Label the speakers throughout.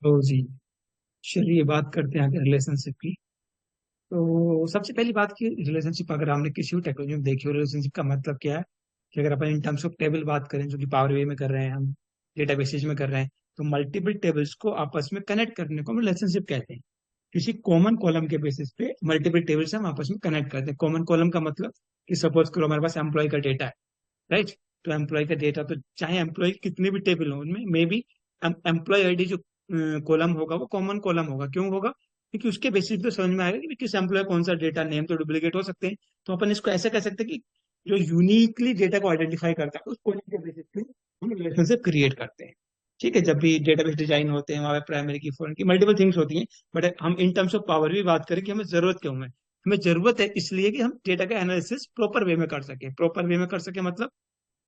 Speaker 1: तो जी, चलिए बात करते हैं आगे रिलेशनशिप की। तो सबसे पहली बात की रिलेशनशिप, अगर हमने किसी भी टेक्नोलॉजी में देखी हो, रिलेशनशिप का मतलब क्या है कि अगर अपन इन टर्म्स ऑफ टेबल बात करें, जो कि पावर वे में कर रहे हैं, हम डेटाबेसेस में कर रहे हैं, तो मल्टीपल टेबल्स को आपस में कनेक्ट करने को हम रिलेशनशिप कहते हैं। किसी कॉमन कॉलम के बेसिस पे मल्टीपल टेबल्स हम आपस में कनेक्ट करते हैं। कॉमन कॉलम का मतलब कि सपोज करो हमारे पास एम्प्लॉय का डेटा है, राइट। तो एम्प्लॉय का डेटा, तो चाहे एम्प्लॉय कितने भी टेबल हो उनमें, मे बी एम्प्लॉय आईडी जो कॉलम होगा वो कॉमन कॉलम होगा। क्यों होगा? क्योंकि उसके बेसिस पे समझ में आएगा कि किस एम्प्लॉय कौन सा डेटा, नेम तो डुप्लीकेट हो सकते हैं। तो अपन इसको ऐसे कह सकते हैं कि जो यूनिकली डेटा को आइडेंटिफाई करता है उस कॉलम के बेसिस पे हम रिलेशनशिप क्रिएट करते हैं। ठीक है, जब भी डेटाबेस डिजाइन होते हैं वहाँ पे प्राइमरी की, फॉरेन की, मल्टीपल थिंग्स होती हैं। बट हम इन टर्म्स ऑफ पावर भी बात करें कि हमें जरूरत क्यों है। हमें जरूरत है इसलिए कि हम डेटा का एनालिसिस प्रॉपर वे में कर सके। प्रॉपर वे में कर सके मतलब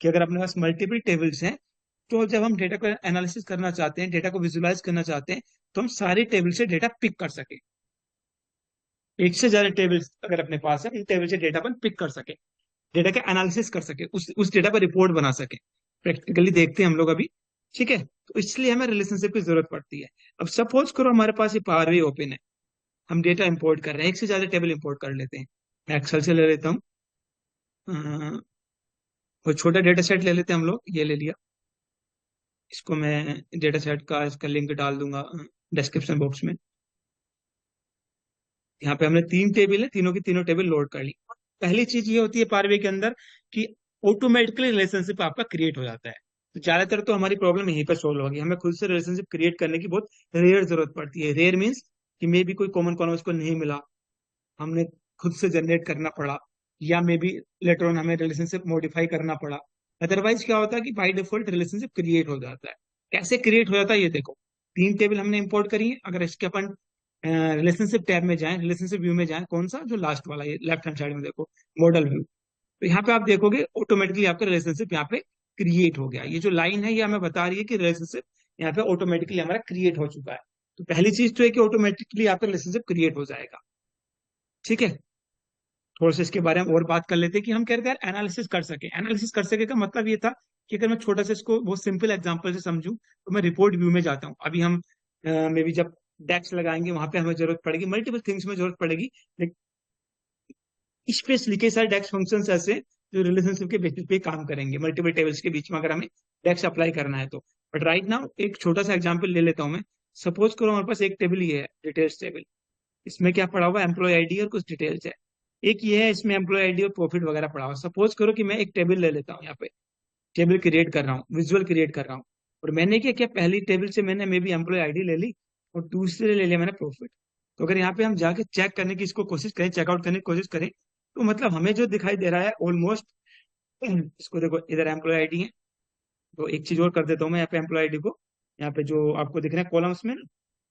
Speaker 1: कि अगर अपने पास मल्टीपल टेबल्स हैं, तो जब हम डेटा को एनालिसिस करना चाहते हैं, डेटा को विजुलाइज करना चाहते हैं, तो हम सारी टेबल से डेटा पिक कर सके। एक से ज्यादा टेबल्स अगर अपने पास है, उन टेबल से डेटा अपन पिक कर सके, डेटा का एनालिसिस कर सके, उस डेटा पर रिपोर्ट बना सके। प्रैक्टिकली देखते हैं हम लोग अभी। ठीक है, तो इसलिए हमें रिलेशनशिप की जरूरत पड़ती है। अब सपोज करो हमारे पास ये पावर भी ओपन है, हम डेटा इंपोर्ट कर रहे हैं, एक से ज्यादा टेबल इंपोर्ट कर लेते हैं। मैं एक्सेल से ले लेता हूँ। कोई छोटा डेटा सेट ले लेते हैं हम लोग, ये ले लिया। इसको मैं डेटा सेट का इसका लिंक डाल दूंगा डिस्क्रिप्शन बॉक्स में। यहाँ पे हमने तीन टेबल है, तीनों की तीनों टेबल लोड कर ली। पहली चीज ये होती है पारवे के अंदर कि ऑटोमेटिकली रिलेशनशिप आपका क्रिएट हो जाता है। तो ज्यादातर तो हमारी प्रॉब्लम यहीं पर सोल्व होगी। हमें खुद से रिलेशनशिप क्रिएट करने की बहुत रेयर जरूरत पड़ती है। रेयर मीन्स कि मे बी कोई कॉमन कॉलम उसको नहीं मिला, हमने खुद से जनरेट करना पड़ा, या मे बी लेटर ऑन हमें रिलेशनशिप मॉडिफाई करना पड़ा। अदरवाइज क्या होता है कि बाय डिफॉल्ट रिलेशनशिप क्रिएट हो जाता है। कैसे क्रिएट हो जाता है ये देखो। तीन टेबल हमने इंपोर्ट करी है, अगर इसके अपन रिलेशनशिप टैब में जाएं, रिलेशनशिप व्यू में जाएं, कौन सा जो लास्ट वाला, ये लेफ्ट हैंड साइड में देखो, मॉडल व्यू। तो यहाँ पे आप देखोगे ऑटोमेटिकली आपका रिलेशनशिप यहाँ पे क्रिएट हो गया। ये जो लाइन है ये हमें बता रही है कि रिलेशनशिप यहाँ पे ऑटोमेटिकली हमारा क्रिएट हो चुका है। तो पहली चीज तो है कि ऑटोमेटिकली आपका रिलेशनशिप क्रिएट हो जाएगा। ठीक है, थोड़ा सा इसके बारे में और बात कर लेते हैं कि हम कह रहे थे यार एनालिसिस कर सके। एनालिसिस कर सके का मतलब ये था कि अगर मैं छोटा सा इसको बहुत सिंपल एग्जांपल से समझूं, तो मैं रिपोर्ट व्यू में जाता हूँ। अभी हम मे बी जब डेक्स लगाएंगे वहां पे हमें जरूरत पड़ेगी, मल्टीपल थिंग्स में जरूरत पड़ेगी। स्पेशली कई सारे डेक्स फंक्शंस ऐसे जो रिलेशनशिप के बेसिस पे काम करेंगे मल्टीपल टेबल्स के बीच में, अगर हमें डेक्स अप्लाई करना है तो। बट राइट नाउ एक छोटा सा एग्जांपल ले लेता हूँ मैं। सपोज करो हमारे पास एक टेबल ये है, डिटेल्स टेबल। इसमें क्या पड़ा हुआ है? एम्प्लॉय आईडी और कुछ डिटेल्स है। एक ये है, इसमें एम्प्लॉय आईडी और प्रॉफिट वगैरह पड़ा हुआ। सपोज करो कि मैं एक टेबल ले लेता हूँ, यहाँ पे टेबल क्रिएट कर रहा हूँ, विजुअल क्रिएट कर रहा हूँ। और मैंने क्या किया, पहली टेबल से मैंने मे बी एम्प्लॉय आईडी ले ली और दूसरे ले लिया मैंने प्रॉफिट। तो अगर यहाँ पे हम जाके चेक करने की इसको कोशिश करें, चेकआउट करने की कोशिश करें, तो मतलब हमें जो दिखाई दे रहा है ऑलमोस्ट, इसको देखो इधर एम्प्लॉय आईडी है। तो एक चीज और कर देता हूँ मैं, यहाँ पे एम्प्लॉय आईडी को, यहाँ पे जो आपको दिख रहे हैं कॉलम्स में ना,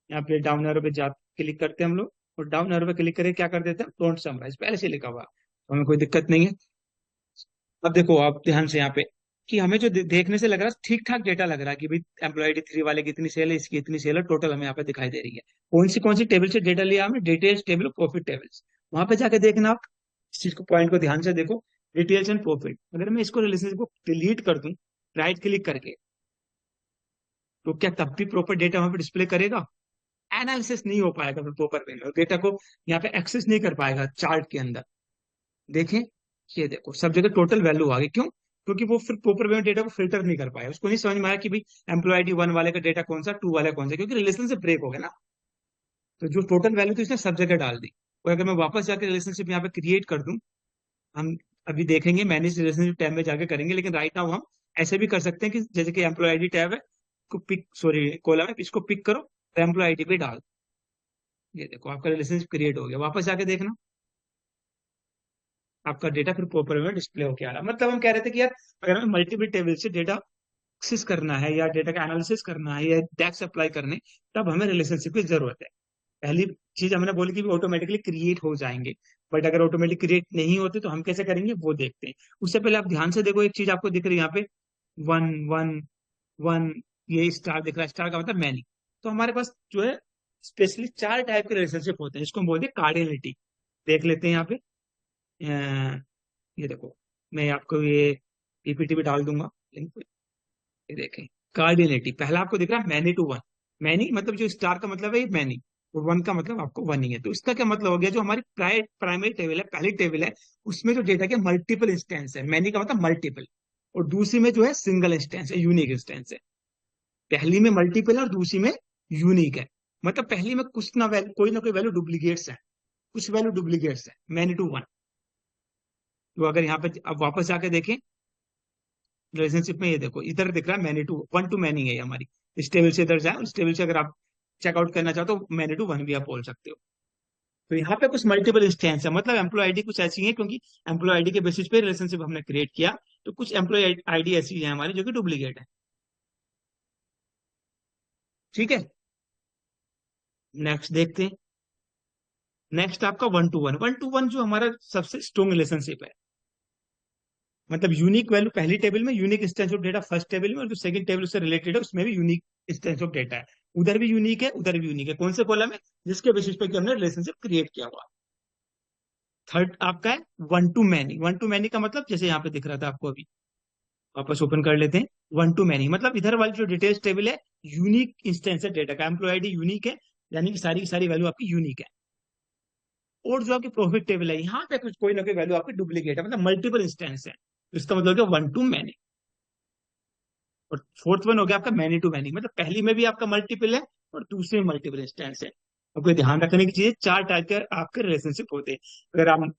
Speaker 1: यहाँ पे डाउन एरो पे जा क्लिक करते हैं हम लोग। और डाउन एरो पे क्लिक करके क्या कर देते हैं, डोंट समराइज, पहले से लिखा हुआ है, तो हमें कोई दिक्कत नहीं है। अब देखो आप ध्यान से यहाँ पे कि हमें जो देखने से लग रहा है ठीक ठाक डेटा लग रहा है कि भाई एम्प्लॉय आईडी 3 वाले की इतनी सेल है, इसकी इतनी सेल है, टोटल हमें यहाँ पे दिखाई दे रही है। कौन सी टेबल से डेटा लिया हमने? Details table, profit tables. वहां पे जाके देखना आप, इस चीज को, पॉइंट को ध्यान से देखो, डिटेल्स एंड प्रॉफिट। अगर मैं इसको रिलेशनशिप को डिलीट कर दूं राइट क्लिक करके, तो क्या तब भी प्रॉपर डेटा वहां पे डिस्प्ले करेगा? एनालिसिस नहीं हो पाएगा फिर प्रॉपर वे में, और डेटा को यहाँ पे एक्सेस नहीं कर पाएगा चार्ट के अंदर। देखें, ये देखो सब जगह टोटल वैल्यू आ गई। क्यों? क्योंकि वो फिर प्रॉपर वे में डेटा को फिल्टर नहीं कर पाया, उसको नहीं समझ में आया कि भाई एम्प्लॉय आईडी 1 वाले का डेटा कौन सा, 2 वाला कौन सा, क्योंकि रिलेशन से ब्रेक हो गया ना। तो जो टोटल वैल्यू थी उसने सब जगह डाल दी। और अगर मैं वापस जाकर रिलेशनशिप यहाँ पे क्रिएट कर दूं, हम अभी देखेंगे मैनेज रिलेशनशिप टैब में जाके करेंगे, लेकिन राइट नाउ हम ऐसे भी कर सकते हैं कि जैसे कि एम्प्लॉय आईडी टैब है, को पिक, सॉरी कॉलम है, इसको पिक करो, एम्प्लॉय आईडी पे डाल। ये देखो आपका रिलेशनशिप क्रिएट हो गया। वापस जाके देखना, आपका डेटा फिर प्रॉपर में डिस्प्ले होकर आ रहा है। मतलब हम कह रहे थे कि यार अगर हमें मल्टीपल टेबल से डेटा एक्सेस करना है या डेटा का एनालिसिस करना है या डैक्स अप्लाई करने, तब हमें रिलेशनशिप की जरूरत है। पहली चीज हमने बोली कि ऑटोमेटिकली क्रिएट हो जाएंगे। बट अगर ऑटोमेटिक क्रिएट नहीं होते तो हम कैसे करेंगे वो देखते हैं। उससे पहले आप ध्यान से देखो, एक चीज आपको दिख रही है यहाँ पे, वन वन वन, ये स्टार दिख रहा है, स्टार का मतलब मैनी। तो हमारे पास जो है स्पेशली 4 टाइप के रिलेशनशिप होते हैं, इसको हम बोलते हैं कार्डिनलिटी। देख लेते हैं यहाँ पे। ये देखो, मैं आपको ये पीपीटी पे डाल दूंगा लिंक पे। ये देखें, कार्डिनलिटी पहला आपको दिख रहा है मैनी टू वन। मैनी मतलब जो स्टार का मतलब है ये मैनी, और वन का मतलब आपको वन ही है। तो इसका क्या मतलब हो गया, जो हमारी प्राइमरी टेबल है, पहली टेबल है, उसमें जो डेटा के मल्टीपल इंस्टेंस है, मैनी का मतलब मल्टीपल, और दूसरी में जो है सिंगल इंस्टेंस है, यूनिक इंस्टेंस है। पहली में मल्टीपल है और दूसरी में यूनिक है। मतलब पहली में कुछ ना वैल्यू, कोई ना कोई वैल्यू डुप्लीकेट्स है, कुछ वैल्यू डुप्लीकेट्स है, मैनी टू वन। तो अगर यहाँ पे अब वापस जाके देखें रिलेशनशिप में, ये देखो इधर दिख रहा है many to one, to many है ये हमारी। इस टेबल से इधर जाए, इस टेबल से अगर आप चेकआउट करना चाहो तो मैनी टू वन भी आप बोल सकते हो। तो यहाँ पे कुछ मल्टीपल इंस्टेंस है, मतलब एम्प्लॉय आईडी कुछ ऐसी है, क्योंकि एम्प्लॉय आईडी के बेसिस पे रिलेशनशिप हमने क्रिएट किया, तो कुछ एम्प्लॉय आईडी ऐसी है हमारी जो कि डुप्लीकेट है। ठीक है, नेक्स्ट देखते हैं। नेक्स्ट आपका one two one. One two one जो हमारा सबसे स्ट्रॉन्ग रिलेशनशिप है, मतलब यूनिक वैल्यू पहली टेबल में, unique instance of data first table में, और जो सेकंड टेबल उससे रिलेटेड है उसमें भी यूनिक इंस्टेंस ऑफ डेटा है। उधर भी यूनिक है, उधर भी यूनिक है। कौन से कॉलम है, जिसके बेसिस पे कि हमने रिलेशनशिप क्रिएट किया हुआ। थर्ड आपका है one to many. One to many का मतलब जैसे यहाँ पे दिख रहा था आपको अभी, वापस ओपन कर लेते हैं। वन टू मैनी मतलब इधर वाली जो डिटेल्स टेबल है, यूनिक इंस्टेंस है डेटा का, एम्प्लॉय आईडी यूनिक है, यानी कि सारी की सारी वैल्यू आपकी यूनिक है। और जो आपकी प्रॉफिट टेबल है, यहाँ पे कुछ कोई ना कोई वैल्यू आपकी डुप्लीकेट है, मतलब मल्टीपल इंस्टेंस है। तो इसका मतलब क्या, वन टू मैनी। और फोर्थ वन हो गया आपका मैनी टू मैनी, मतलब पहली में भी आपका मल्टीपल है और दूसरे में मल्टीपल इंस्टेंस है। आपको ध्यान रखने की चीज, चार टाइप के आपके रिलेशनशिप होते हैं। अगर आप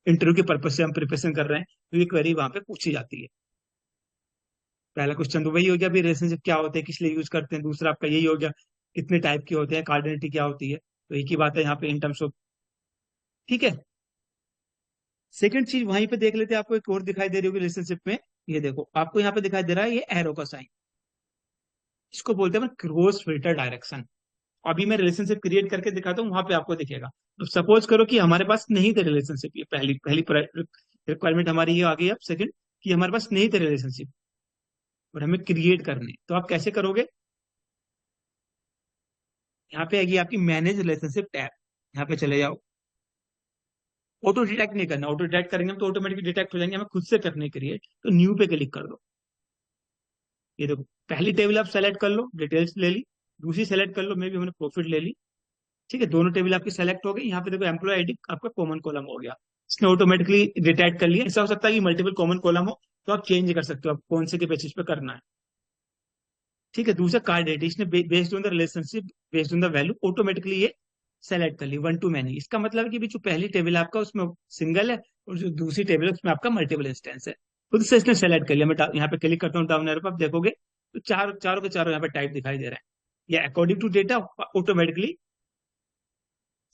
Speaker 1: इंटरव्यू के पर्पज से हम प्रिपरेशन कर रहे हैं तो ये क्वेरी वहां पे पूछी जाती है। पहला क्वेश्चन तो वही हो गया, भी रिलेशनशिप क्या होते हैं, किस लिए यूज करते हैं। दूसरा आपका यही हो गया, कितने टाइप के होते हैं, कार्डिनलिटी क्या होती है। तो एक ही बात है यहाँ पे इन टर्म्स ऑफ। ठीक है, सेकंड चीज वहीं पे देख लेते हैं, आपको एक और दिखाई दे रही होगी रिलेशनशिप में। ये देखो आपको यहाँ पे दिखाई दे रहा है, ये एरो का साइन, इसको बोलते हैं क्रॉस फिल्टर डायरेक्शन। अभी मैं रिलेशनशिप क्रिएट करके दिखाता हूँ, वहां पे आपको दिखेगा। तो सपोज करो कि हमारे पास नहीं थे रिलेशनशिप, ये पहली पहली रिक्वायरमेंट हमारी ये आ गई। अब सेकंड, कि हमारे पास नहीं थे रिलेशनशिप और हमें क्रिएट करने, तो आप कैसे करोगे। यहाँ पे आएगी आपकी मैनेज रिलेशनशिप टैब, यहाँ पे चले जाओ। ऑटो डिटेक्ट नहीं करना, ऑटो डिटेक्ट करेंगे हम तो ऑटोमेटिक डिटेक्ट हो जाएंगे, हमें खुद से करने क्रिएट, तो न्यू पे क्लिक कर दो। ये देखो पहली टेबल आप सेलेक्ट कर लो, डिटेल्स ले ली। दूसरी सेलेक्ट कर लो, मे भी हमने प्रॉफिट ले ली। ठीक है, दोनों टेबल आपकी सेलेक्ट हो गई। यहाँ पे देखो एम्प्लॉय आईडी आपका कॉमन कॉलम हो गया, इसने ऑटोमेटिकली डिटेक्ट कर लिया। ऐसा हो सकता है कि मल्टीपल कॉमन कॉलम हो, तो आप चेंज कर सकते हो, आप कौन से के बेसिस पे करना है। ठीक है, दूसरा कार्ड डेट, इसने based on the relationship, based on the value, automatically ये सेलेक्ट कर ली वन टू मैनी। इसका मतलब है कि भी जो पहली टेबल है आपका उसमें सिंगल है, और जो दूसरी टेबल है उसमें आपका मल्टीपल इंस्टेंस है। खुद से इसने सेलेक्ट कर लिया। मैं यहाँ पे क्लिक करता हूँ डाउन एरो पे, आप देखोगे तो चारों के चारों यहाँ पे टाइप दिखाई दे रहा है। ये according to data automatically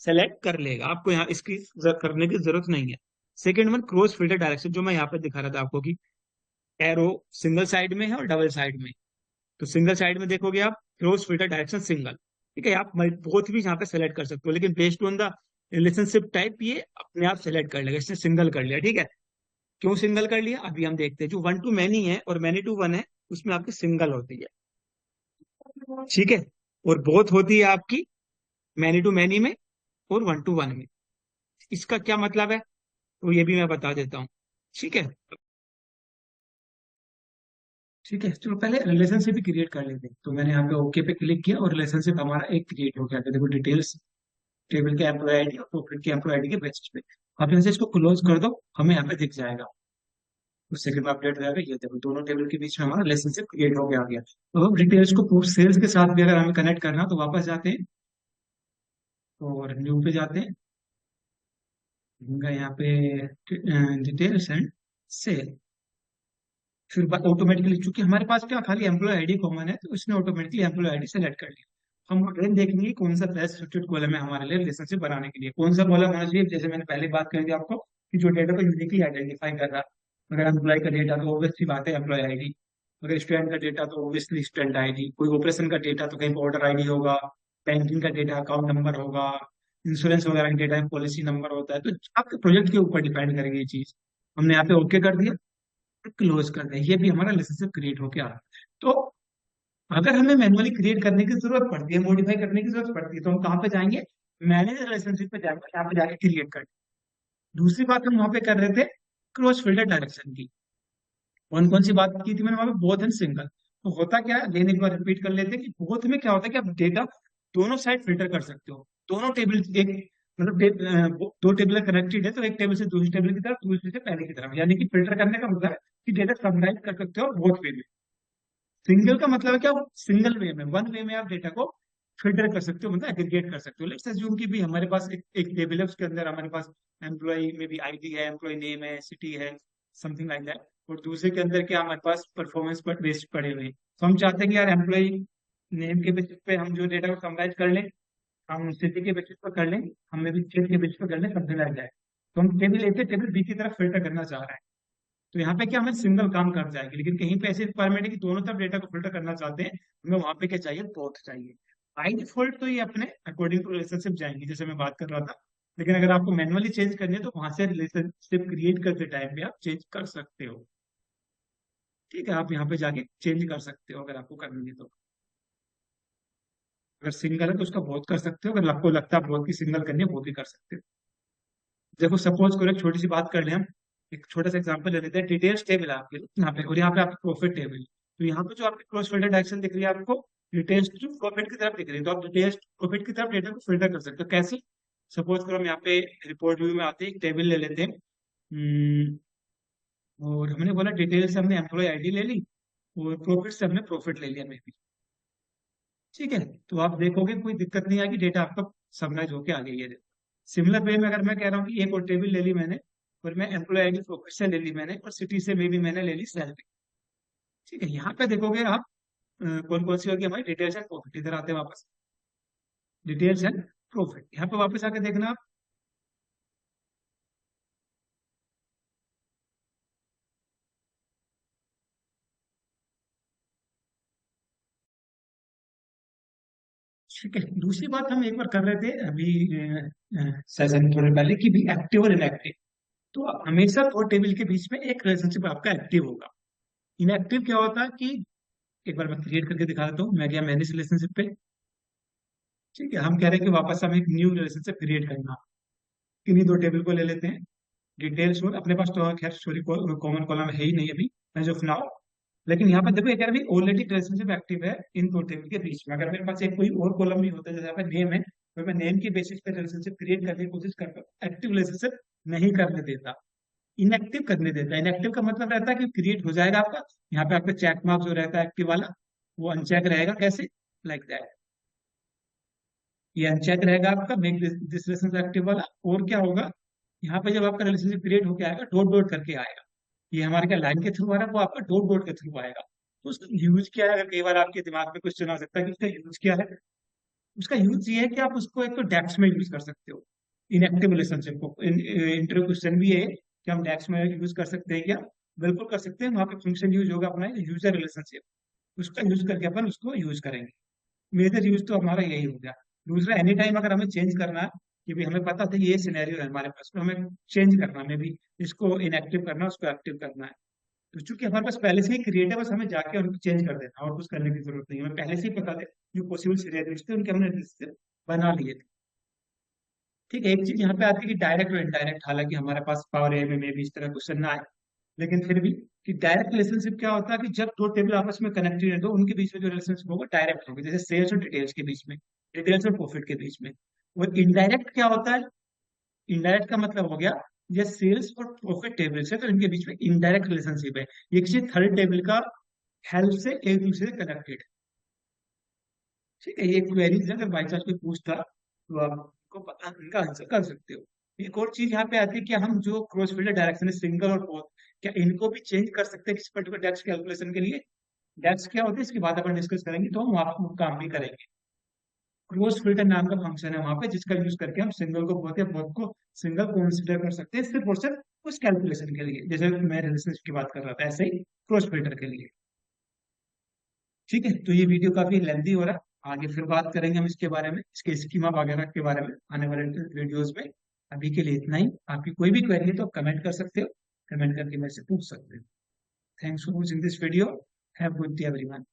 Speaker 1: select कर लेगा, आपको यहाँ इसकी करने की जरूरत नहीं है। Second one cross filter direction, जो मैं यहाँ पे दिखा रहा था आपको कि एरो सिंगल साइड में है और डबल साइड में। तो सिंगल साइड में देखोगे आप क्रॉस फिल्टर डायरेक्शन सिंगल। ठीक है, आप बहुत भी यहाँ पे सेलेक्ट कर सकते हो, लेकिन based on the relationship type ये अपने आप सेलेक्ट कर लेगा। इसने सिंगल कर लिया। ठीक है, क्यों सिंगल कर लिया अभी हम देखते हैं। जो वन टू मैनी है और मैनी टू वन है, उसमें आपकी सिंगल होती है। ठीक है, और बोथ होती है आपकी मैनी टू मैनी में और वन टू वन में। इसका क्या मतलब है, तो ये भी मैं बता देता हूँ। ठीक है, ठीक है, चलो पहले रिलेशनशिप ही क्रिएट कर लेते हैं। तो मैंने यहाँ पे ओके पे क्लिक किया और रिलेशनशिप हमारा एक क्रिएट हो गया। तो देखो डिटेल्स टेबल के एम्प्लॉय आईडी और प्रॉफिट के एम्प्लॉय आईडी के बेसिस पे। अब यहाँ से इसको क्लोज कर दो, हमें यहाँ पे दिख जाएगा, उस सेकंड में अपडेट हो जाएगा। ये देखो दोनों टेबल के बीच में हमारा रिलेशनशिप क्रिएट हो गया आ गया। तो हम डिटेल्स को सेल्स के साथ भी अगर हमें कनेक्ट करना तो वापस जाते हैं और न्यू पे जाते हैं। यहाँ पे डिटेल्स एंड सेल, फिर ऑटोमेटिकली चूंकि हमारे पास क्या खाली एम्प्लॉय आईडी कॉमन है, तो इसने ऑटोमेटिकली एम्प्लॉय आईडी सेलेक्ट कर लिया। हम अगेन देखेंगे कौन सा बेस्ट फिटेड कॉलम है हमारे लिए रिलेशनशिप बनाने के लिए। कौन सा कॉलम होना चाहिए, जैसे मैंने पहले बात करी थी आपको कि जो डेटा को यूनिकली आइडेंटिफाई कर रहा है। अगर एम्प्लॉय का डेटा तो ऑब्वियसली बात है एम्प्लॉय आईडी, अगर स्टूडेंट का डेटा तो ऑब्वियसली स्टूडेंट आईडी, कोई ऑपरेशन का डेटा तो कहीं ऑर्डर आईडी होगा, बैंकिंग का डेटा अकाउंट नंबर होगा, इंश्योरेंस वगैरह का डेटा पॉलिसी नंबर होता है। तो आपके प्रोजेक्ट के ऊपर डिपेंड करेगी ये चीज। हमने यहाँ पे ओके कर दिया, क्लोज कर दें, ये भी हमारा रिलेशनशिप क्रिएट होके आ रहा है। तो अगर हमें मैनुअली क्रिएट करने की जरूरत पड़ती है, मॉडिफाई करने की जरूरत पड़ती है, तो हम कहाँ पे जाएंगे, मैनेज रिलेशनशिप पे जाएंगे, यहाँ पे जाके क्रिएट कर। दूसरी बात हम वहां पे कर रहे थे क्रॉस फिल्टर डायरेक्शन की। कौन कौन सी बात की थी मैंने वहां पे, बोथ एंड सिंगल। तो होता क्या है, लेने एक बार रिपीट कर लेते हैं कि बोथ में क्या होता है कि आप डेटा दोनों साइड फिल्टर कर सकते हो। दोनों टेबल एक मतलब दो टेबल कनेक्टेड है तो एक टेबल से दूसरी टेबल की तरफ, दूसरी से पहले की तरफ, यानी कि फिल्टर करने का मतलब है कि डेटा समराइज कर सकते हो बोथ वे में। सिंगल का मतलब है कि आप सिंगल वे में, वन वे में आप डेटा को फिल्टर कर सकते हो, मतलब एग्रीगेट कर सकते हो। लेट्स अज्यूम कि भी हमारे पास एक टेबल है, उसके अंदर हमारे पास एम्प्लॉय में भी आईडी है, एम्प्लॉय नेम है, सिटी है, समथिंग लाइक दैट। और दूसरे के अंदर क्या हमारे पास परफॉर्मेंस पर बेस्ड पड़े हुए हैं। तो हम चाहते हैं कि यार एम्प्लॉय नेम के बेसिस पे हम जो डेटा को समराइज कर लें, हम सिटी के बेसिस पर कर लें, हमें भी स्टेट के बेसिस पर कर लें, समथिंग लाइक दैट। तो हम टेबल ए से टेबल बी की तरफ फिल्टर करना चाह रहे हैं। तो यहाँ पे क्या हमें सिंगल काम कर जाएगी, लेकिन कहीं पे ऐसी रिक्वायरमेंट है कि दोनों तरफ डेटा को फिल्टर करना चाहते हैं, हमें वहां पे क्या चाहिए, बोथ चाहिए। बाई डिफॉल्ट तो ये अपने अकॉर्डिंग टू रिलेशनशिप जाएंगी, जैसे मैं बात कर रहा था। लेकिन अगर आपको मैनुअली चेंज करनी है तो वहां से रिलेशनशिप क्रिएट करते टाइम पे आप चेंज कर सकते हो। ठीक है, आप यहाँ पे जाके चेंज कर सकते हो अगर आपको करनी है तो। अगर सिंगल है तो उसका बहुत कर सकते हो, अगर आपको लगता है बहुत की सिंगल करनी है वो भी कर सकते हो। देखो सपोज करो, एक छोटी सी बात कर लें हम, एक छोटा सा एग्जांपल ले लेते हैं। डिटेल्स टेबल है आपके यहाँ पे, और यहाँ पे आपकी प्रॉफिट टेबल। तो यहाँ पे जो आपकी क्रॉस फिल्टर डायरेक्शन दिख रही है आपको, डिटेल्स जो प्रॉफिट की तरफ दिख रही है, तो आप डिटेल्स प्रॉफिट की तरफ डेटा को फिल्टर कर सकते हो। कैसे? सपोज करो हम यहाँ पे रिपोर्ट व्यू में आते हैं, एक टेबल ले लेते हैं। और हमने बोला डिटेल से हमने एम्प्लॉय आईडी ले ली, और प्रॉफिट से हमने प्रॉफिट ले लिया मे बी। ठीक है, तो आप देखोगे कोई दिक्कत नहीं आएगी, डेटा आपका समराइज होके आ गई है। सिमिलर वे में अगर मैं कह रहा हूँ कि एक और टेबल ले ली मैंने, और मैं एम्प्लॉय आईडी प्रॉफिट से ले ली मैंने, और सिटी से मे भी मैंने ले ली सैलरी। ठीक है, यहाँ पे देखोगे आप कौन कौन सी होगी हमारी डिटेल्स एंड प्रॉफिट। इधर आते हैं वापस, डिटेल्स एंड प्रॉफिट, यहाँ पे वापस आके देखना आप। ठीक है, दूसरी बात हम एक बार कर रहे थे अभी सेशन थोड़े पहले की भी, एक्टिव और इनएक्टिव। तो हमेशा दो टेबल के बीच में एक रिलेशनशिप आपका एक्टिव होगा। इनएक्टिव क्या होता है कि, एक बार मैं क्रिएट करके दिखा देता हूँ। मैं गया मैनेज रिलेशनशिप पे। ठीक है, हम कह रहे हैं कि वापस हम एक न्यू रिलेशनशिप क्रिएट करना। किन्हीं दो टेबल को ले लेते हैं। डिटेल्स और अपने पास तो खैर सॉरी कॉमन कॉलम है ही नहीं अभी एज ऑफ नाउ। लेकिन यहाँ पर देखो एक अभी ऑलरेडी रिलेशनशिप एक्टिव है इन दो टेबल के बीच में। अगर मेरे पास एक कोई और कॉलम भी होता है, जैसे यहाँ पे नेम है, तो मैं नेम के बेसिस पे रिलेशनशिप क्रिएट करने की कोशिश करता हूँ, एक्टिव रिलेशनशिप नहीं करने देता, इनएक्टिव करने देता है। इनएक्टिव का मतलब रहता है कि क्रिएट हो जाएगा आपका, यहाँ पे आपका चेक मार्क जो रहता है एक्टिव वाला, वो अनचेक रहेगा। कैसे? लाइक दैट, ये अनचेक रहेगा आपका मेक दिस रिलेशनशिप एक्टिव वाला। और क्या होगा, यहाँ पे जब आपका रिलेशनशिप क्रिएट होकर आएगा, डॉट डॉट करके आएगा। ये हमारे क्या लाइन के थ्रू आ रहा है, वो आपका डॉट डॉट के थ्रू आएगा। तो उसका यूज क्या है? अगर कई बार आपके दिमाग में क्वेश्चन आ सकता है कि उसका यूज क्या है। उसका यूज ये है कि आप उसको एक तो डेप्थ में यूज कर सकते हो, इनएक्टिव रिलेशनशिप को। इंटरव्यू क्वेश्चन भी है कि हम डेप्थ में यूज कर सकते हैं क्या? बिल्कुल कर सकते हैं। वहाँ पे फंक्शन यूज होगा अपना यूजर रिलेशनशिप, उसका यूज करके अपन उसको यूज करेंगे। मेजर यूज तो हमारा यही हो गया। दूसरा, एनी टाइम अगर हमें चेंज करना है, कि भी हमें पता था ये सिनेरियो है हमारे पास, तो हमें चेंज करना, में भी इसको इनएक्टिव करना, उसको एक्टिव करना है। तो चूंकि हमारे पास पहले से ही क्रिएट है, बस हमें जाके उनको चेंज कर देना और कुछ करने की जरूरत नहीं है। हमें पहले से ही पता थे जो पॉसिबल सिनेरियोज थे, उनके हमने लिस्ट बना लिए थे। ठीक है, एक चीज यहाँ पे आती है कि डायरेक्ट और इनडायरेक्ट। हालांकि हमारे पास पावर ए में भी इस तरह क्वेश्चन ना आए, लेकिन फिर भी कि डायरेक्ट रिलेशनशिप क्या होता है कि जब दो टेबल आपस में कनेक्टेड है तो उनके बीच में जो रिलेशनशिप होगा डायरेक्ट होगा, जैसे सेल्स और डिटेल्स के बीच में, डिटेल्स और प्रॉफिट के बीच में। और इनडायरेक्ट क्या होता है? इनडायरेक्ट का मतलब हो गया, ये सेल्स और प्रॉफिट टेबल से, तो इनके बीच में इनडायरेक्ट रिलेशनशिप है। ये किसी थर्ड टेबल का हेल्प से एक दूसरे से कनेक्टेड। ठीक है, ये क्वेरीज अगर बाई चांस कोई पूछता तो आपको पता, इनका आंसर कर सकते हो। एक और चीज यहाँ पे आती है कि हम जो क्रॉस फिल्टर डायरेक्शन है सिंगल और फोर्थ, क्या इनको भी चेंज कर सकते हैं किसी पर्टिकुलर डेक्स कैलकुलेशन के लिए? डेक्स क्या होती है इसकी बात अपन डिस्कस करेंगे, तो हम वहाँ पर काम भी करेंगे। क्रॉस फिल्टर नाम का फंक्शन है वहां पे, जिसका यूज करके हम सिंगल को बहुत या बहुत को सिंगल कंसिडर कर सकते हैं सिर्फ और सिर्फ उस कैलकुलेशन के लिए, जैसे मैं रिलेशनशिप की बात कर रहा था ऐसे ही क्रॉस फिल्टर के लिए। ठीक है, तो ये वीडियो काफी लेंथी हो रहा है, आगे फिर बात करेंगे हम इसके बारे में, इसके स्कीमा वगैरह के बारे में आने वाले वीडियोस में। अभी के लिए इतना ही। आपकी कोई भी क्वेरी है तो आप कमेंट कर सकते हो, कमेंट करके मेरे से पूछ सकते हो। Thanks for watching this video. Have good day everyone.